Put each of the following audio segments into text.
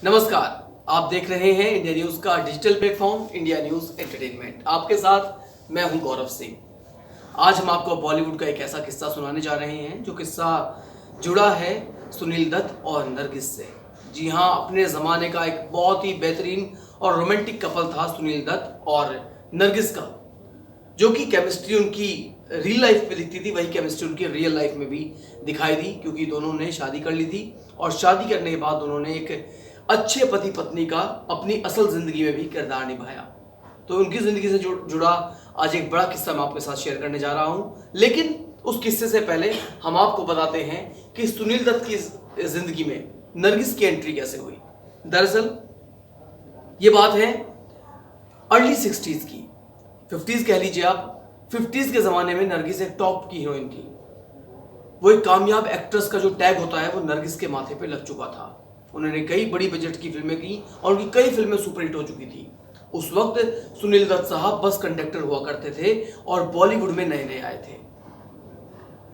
नमस्कार, आप देख रहे हैं इंडिया न्यूज का digital platform India news entertainment. आपके साथ मैं हूं गौरव सिंह। आज हम आपको बॉलीवुड का एक ऐसा किस्सा सुनाने जा रहे हैं जो किस्सा जुड़ा है सुनील दत्त और नरगिस से। जी हां, अपने ज़माने का एक बहुत ही बेहतरीन और रोमांटिक कपल था सुनील दत्त और नरगिस का, जो कि केमिस्ट्री उनकी रियल लाइफ में दिखती थी, वही केमिस्ट्री उनकी रियल लाइफ में भी दिखाई दी, क्योंकि दोनों ने शादी कर ली थी और शादी करने के बाद दोनों ने एक अच्छे पति पत्नी का अपनी असल जिंदगी में भी किरदार निभाया। तो उनकी जिंदगी से जुड़ा आज एक बड़ा किस्सा मैं आपके साथ शेयर करने जा रहा हूं। लेकिन उस किस्से से पहले हम आपको बताते हैं कि सुनील दत्त की जिंदगी में नरगिस की एंट्री कैसे हुई। दरअसल ये बात है अर्ली 60s की, 50s कह लीजिए आप। 50s के ज़माने में नरगिस एक टॉप की हीरोइन थी। वो एक कामयाब एक्ट्रेस का जो टैग होता है वो नरगिस के माथे पे लग चुका था। उन्होंने कई बड़ी बजट की फिल्में की और उनकी कई फिल्में सुपरहिट हो चुकी थी। उस वक्त सुनील दत्त साहब बस कंडक्टर हुआ करते थे और बॉलीवुड में नए नए आए थे।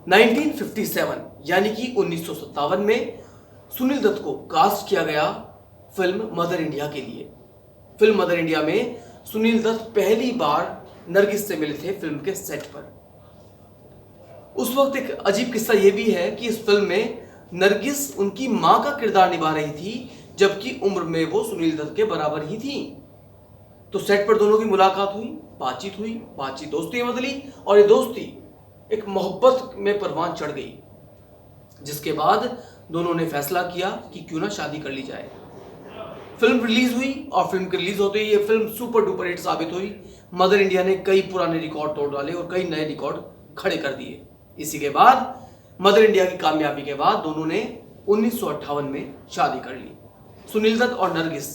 1957 यानी कि 1957 में सुनील दत्त को कास्ट किया गया फिल्म मदर इंडिया के लिए। फिल्म मदर इंडिया में सुनील दत्त पहली बार नरगिस से मिले थे फिल्म के सेट पर। उस वक्त एक अजीब किस्सा यह भी है कि इस फिल्म में नरगिस उनकी मां का किरदार निभा रही थी, जबकि उम्र में वो सुनील दत्त के बराबर ही थी। तो सेट पर दोनों की मुलाकात हुई, बातचीत दोस्ती में बदली और ये दोस्ती एक मोहब्बत में परवान चढ़ गई, जिसके बाद दोनों ने फैसला किया कि क्यों ना शादी कर ली जाए। फिल्म रिलीज हुई और फिल्म के रिलीज होते ही ये फिल्म सुपर डुपर हिट साबित हुई। मदर इंडिया ने कई पुराने रिकॉर्ड तोड़ डाले और कई नए रिकॉर्ड खड़े कर दिए। इसी के बाद मदर इंडिया की कामयाबी के बाद दोनों ने 1958 में शादी कर ली। सुनील दत्त और नरगिस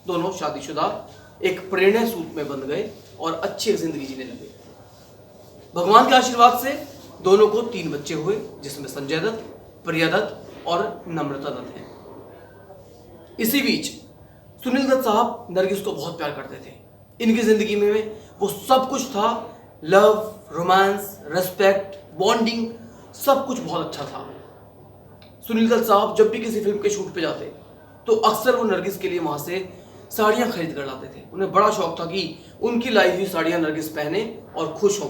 दोनों शादीशुदा एक प्रेरणा सूत्र में बंध गए और अच्छी जिंदगी जीने लगे। भगवान के आशीर्वाद से दोनों को 3 बच्चे हुए, जिसमें संजय दत्त, प्रिया दत्त और नम्रता दत्त हैं। इसी बीच सुनील दत्त साहब नरगिस को बहुत प्यार करते थे। इनकी जिंदगी में वो सब कुछ था, लव, रोमांस, रेस्पेक्ट, बॉन्डिंग, सब कुछ बहुत अच्छा था। सुनील दत्त साहब जब भी किसी फिल्म के शूट पे जाते तो अक्सर वो नरगिस के लिए वहां से साड़ियां खरीद कर लाते थे। उन्हें बड़ा शौक था कि उनकी लाई हुई साड़ियां नरगिस पहने और खुश हों।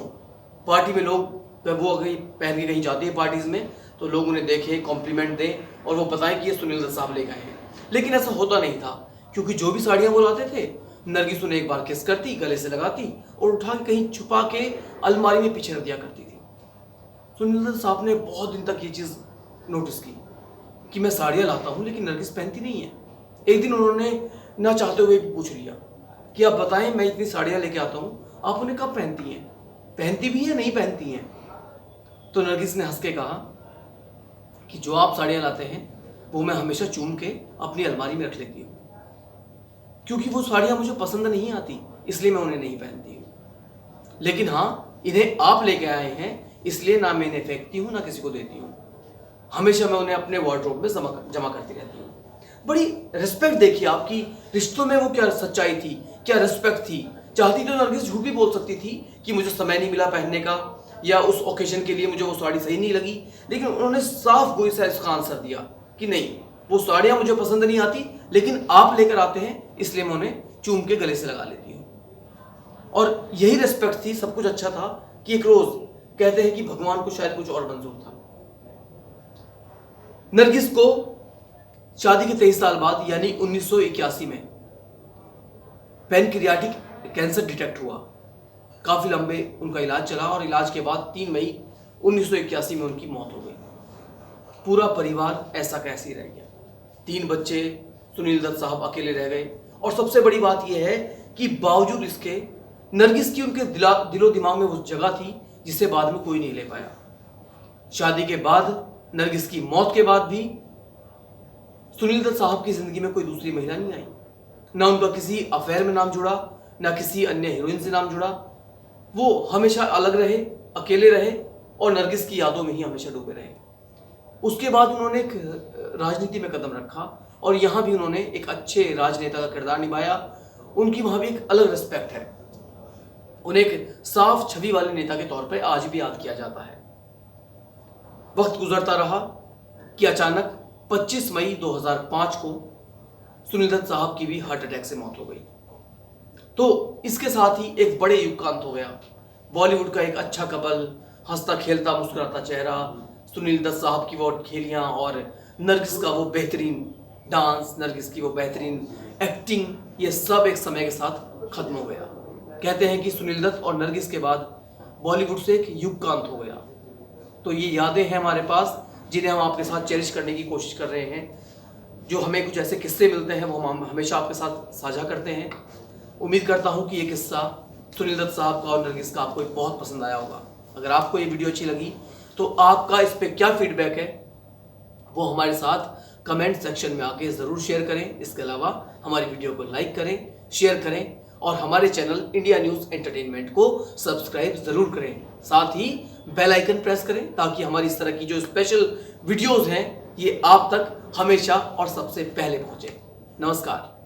पार्टी में लोग, जब वो अगर पहन के कहीं जाती है पार्टीज में, तो लोग उन्हें देखें, कॉम्प्लीमेंट दें और वो बताएं कि ये सुनील दत्त साहब लेकर आए हैं। लेकिन ऐसा होता नहीं था, क्योंकि जो भी साड़ियां वो लाते थे नरगिस उन्हें एक बार किस करती, गले से लगाती और उठा के कहीं छुपा के अलमारी में पीछे रख दिया करती थी। सुनील दत्त साहब ने बहुत दिन तक ये चीज़ नोटिस की कि मैं साड़ियाँ लाता हूँ लेकिन नरगिस पहनती नहीं है। एक दिन उन्होंने ना चाहते हुए भी पूछ लिया कि आप बताएं, मैं इतनी साड़ियाँ लेके आता हूँ, आप उन्हें कब पहनती हैं, पहनती भी हैं नहीं पहनती हैं? तो नरगिस ने हंस के कहा कि जो आप साड़ियाँ लाते हैं वो मैं हमेशा चूम के अपनी अलमारी में रख लेती हूँ, क्योंकि वो साड़ियाँ मुझे पसंद नहीं आती, इसलिए मैं उन्हें नहीं पहनती हूँ। लेकिन हाँ, इन्हें आप लेके आए हैं इसलिए ना मैं इन्हें फेंकती हूँ ना किसी को देती हूँ, हमेशा मैं उन्हें अपने वार्डरोब में जमा करती रहती हूँ। बड़ी रिस्पेक्ट देखिए आपकी रिश्तों में, वो क्या सच्चाई थी, क्या रिस्पेक्ट थी। चाहती तो नरगिस झूठ भी बोल सकती थी कि मुझे समय नहीं मिला पहनने का या उस ओकेजन के लिए मुझे वो साड़ी सही नहीं लगी, लेकिन उन्होंने साफ गोई सा इसका आंसर दिया कि नहीं, वो साड़ियाँ मुझे पसंद नहीं आती, लेकिन आप लेकर आते हैं इसलिए मैं उन्हें चूम के गले से लगा लेती हूँ। और यही रिस्पेक्ट थी, सब कुछ अच्छा था कि एक रोज कहते हैं कि भगवान को शायद कुछ और मंजूर था। नरगिस को शादी के 23 साल बाद यानी 1981 में पैनक्रियाटिक कैंसर डिटेक्ट हुआ। काफी लंबे उनका इलाज चला और इलाज के बाद 3 मई 1981 में उनकी मौत हो गई। पूरा परिवार ऐसा कैसे रह गया। 3 बच्चे, सुनील दत्त साहब अकेले रह गए। और सबसे बड़ी बात यह है कि बावजूद इसके नरगिस की उनके दिलो दिमाग में वो जगह थी जिसे बाद में कोई नहीं ले पाया। शादी के बाद, नरगिस की मौत के बाद भी सुनील दत्त साहब की जिंदगी में कोई दूसरी महिला नहीं आई। ना उनका किसी अफेयर में नाम जुड़ा, ना किसी अन्य हीरोइन से नाम जुड़ा। वो हमेशा अलग रहे, अकेले रहे और नरगिस की यादों में ही हमेशा डूबे रहे। उसके बाद उन्होंने एक राजनीति में कदम रखा और यहाँ भी उन्होंने एक अच्छे राजनेता का किरदार निभाया। उनकी वहाँ भी एक अलग रिस्पेक्ट है। उन्हें एक साफ छवि वाले नेता के तौर पर आज भी याद किया जाता है। वक्त गुजरता रहा कि अचानक 25 मई 2005 को सुनील दत्त साहब की भी हार्ट अटैक से मौत हो गई। तो इसके साथ ही एक बड़े युग का अंत हो गया। बॉलीवुड का एक अच्छा कपल, हंसता खेलता मुस्कुराता चेहरा, सुनील दत्त साहब की वो खेलियां और नरगिस का वो बेहतरीन डांस, नरगिस की वो बेहतरीन एक्टिंग, ये सब एक समय के साथ खत्म हो गया। कहते हैं कि सुनील दत्त और नरगिस के बाद बॉलीवुड से एक युग का अंत हो गया। तो ये यादें हैं हमारे पास जिन्हें हम आपके साथ चेरिश करने की कोशिश कर रहे हैं। जो हमें कुछ ऐसे किस्से मिलते हैं वो हम हमेशा आपके साथ साझा करते हैं। उम्मीद करता हूँ कि ये किस्सा सुनील दत्त साहब का और नरगिस का आपको बहुत पसंद आया होगा। अगर आपको ये वीडियो अच्छी लगी तो आपका इस पे क्या फीडबैक है वो हमारे साथ कमेंट सेक्शन में आके ज़रूर शेयर करें। इसके अलावा हमारी वीडियो को लाइक करें, शेयर करें और हमारे चैनल इंडिया न्यूज़ एंटरटेनमेंट को सब्सक्राइब ज़रूर करें। साथ ही बेल आइकन प्रेस करें ताकि हमारी इस तरह की जो स्पेशल वीडियोज़ हैं ये आप तक हमेशा और सबसे पहले पहुँचे। नमस्कार।